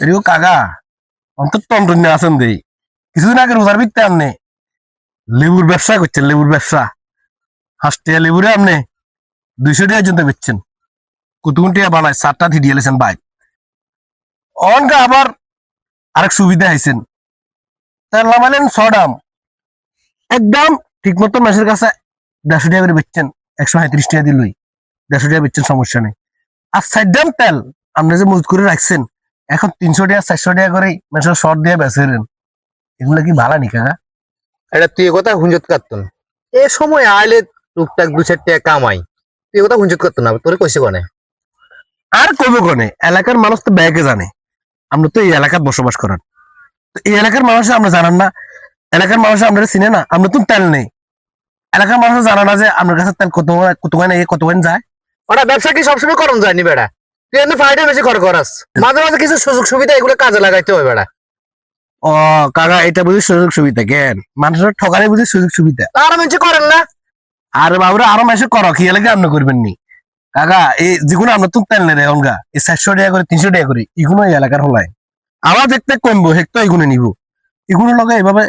এরিও কাকা অন্তত টনটন আছেন দেই কিছুদিন আগে রোজার ভিত্তে আপনি লেবুর ব্যবসা করছেন, লেবুর ব্যবসা হাঁসটিয়া লেবুরে আপনি 200 টাকা জন্য বেচছেন, কুতুকুটিয়া বানায় 7টা দিয়েছেন ভাই। অনকা আবার আরেক সুবিধা আইছেন, তার নামালেন 6 দাম একদম ঠিক মতো মাসের কাছে 150 টাকা করে বেচছেন, 135 টাকা দিলই 150 টাকা বেচছেন, সমস্যা নেই। আর 4 দাম তেল আপনি যে মজুত করে রাখছেন এখন 300 টাকা 400 টাকা করে মানুষের শর্ট দিয়ে বেচেন, এগুলো কি ভালো নি কাকা? এটা তুই কথা হুঞ্জত কাটতো না, এ সময় আইলে টুকটাক 2-4 টাকা কামাই, তুই কথা হুঞ্জত কাটতো না, তোরে কইছে কোনে? আর কবে কোনে এলাকার মানুষ তো ব্যাগে জানে আমরা তো এই এলাকায় বসবাস করেন, তো এই এলাকার মানুষ আমরা জানান না, এলাকার মানুষ আমরা চিনে না, আমরা তো তেল নেই, এলাকার মানুষ জানা না যে আমার কাছে তেল কতখানে কতখানে যায়। ওটা ব্যবসা কি সবসময় করন যায়নি বেড়া, তুই এমনি ফাইডে বেশি করাস, মাঝে মাঝে কিছু সুযোগ সুবিধা এগুলো কাজে লাগাইতে হবে বেড়া। ও কাকা এটা বুঝি সুযোগ সুবিধা কেন? মানুষের ঠকানি বুঝি সুযোগ সুবিধা? আর মানুষ করেন না। আর বাবুরা আরো মাসে করো কি এলাকা আপনি করবেন নি কাকা? এই যেগুলো আমরা তো তেল নেই এখনকা এই 400 টাকা করে 300 টাকা করে এগুলো এই এলাকার হলাই আবার দেখতে কমবো হেক্তো এগুলো নিব, এগুলো লগে এইভাবে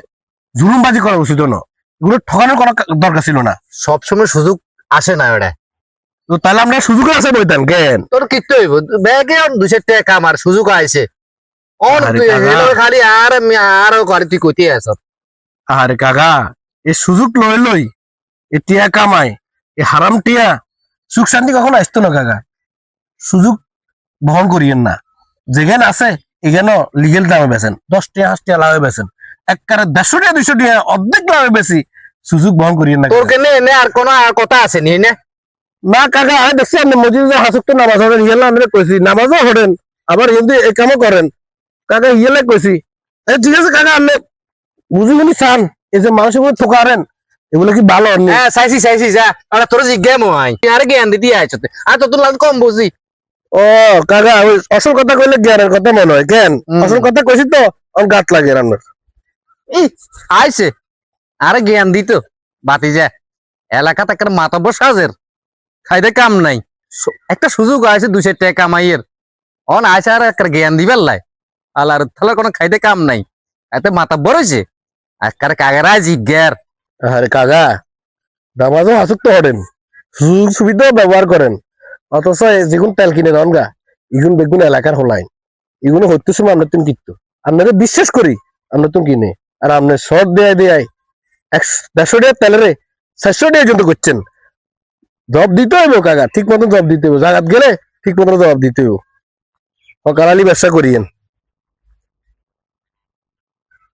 জুলুমবাজি করা উচিত না, এগুলো ঠকানোর কোনো দরকার ছিল না। সবসময় সুযোগ আসে না বেড়া, তো তাহলে আমরা সুযোগ আছে বইতাম কেন? তোর কিত্তে হইব ব্যাগে 2-4 টাকা কামার সুযোগ আইছে অন আরে তুই কাকা। হেলো খালি আর আমি আর করে তুই কইতে আছ। আরে কাকা এই সুযোগ লই লই এ টিয়া কামায় এ হারাম টিয়া সুখ শান্তি কখনো আসতো না কাকা। সুযোগ বহন করিয়েন না, যেখানে আছে এখানে লিগেল দামে বেছেন, 10 টাকা 5 টাকা লাভে বেছেন, একবারে 150 টাকা 200 টাকা অর্ধেক লাভে বেশি সুযোগ বহন করিয়েন না তোর কাকা। কেনে এনে আর কোন আর কথা আছে নি নে? না কাকা আমি দেখছি আপনি মসজিদে হাসুক তো নামাজ হবেন ইয়েলা আমি কইছি নামাজও হবেন আবার হিন্দু এই কামও করেন কাকা ইয়েলে কইছি। ঠিক আছে কাকা আপনি বুঝি শুনি চান এই যে মানুষের মধ্যে ঠোকারেন এগুলো কি ভালো আপনি? হ্যাঁ চাইছি যা আর তোর জিজ্ঞাসা মই আর জ্ঞান দিতে আইছতে আর তো তোর লাগ কম বুঝি। ও কাকা ওই আসল কথা কইলে জ্ঞানের কথা মনে হয় কেন? আসল কথা কইছি তো আমার গাত লাগে রান্নার। ই আইছে আরে জ্ঞান দিত বাতি যা এলাকা থেকে মাতব্বর সাজের খাইতে কাম নাই, একটা সুযোগ আছে 2-4 টাকা কামাইয়ের অন আইছে আর একটা জ্ঞান দিবার লাই আলার তাহলে কোনো খাইতে কাম নাই, এতে মাতব্বর হইছে আজকার কাগেরা জিজ্ঞার। আরে কাকা নামাজও হাসুক তো হবেন, সুযোগ সুবিধাও ব্যবহার করেন, অথচ যেগুন তেল কিনে দেন গা এগুন বেগুন এলাকার হলাই এগুলো হইতে সময় আমরা তুমি কিনতো আপনারা বিশ্বাস করি আমরা তুমি কিনে আর আপনি শর্ট দেয় দেয় 150 টাকা তেলেরে 400 টাকা জন্য করছেন। জব দিতে হইব কাকা, ঠিক মতন জব দিতে হইব, জায়গাত গেলে ঠিক মতন জবাব দিতে হইব, সকালালি ব্যবসা করিয়েন।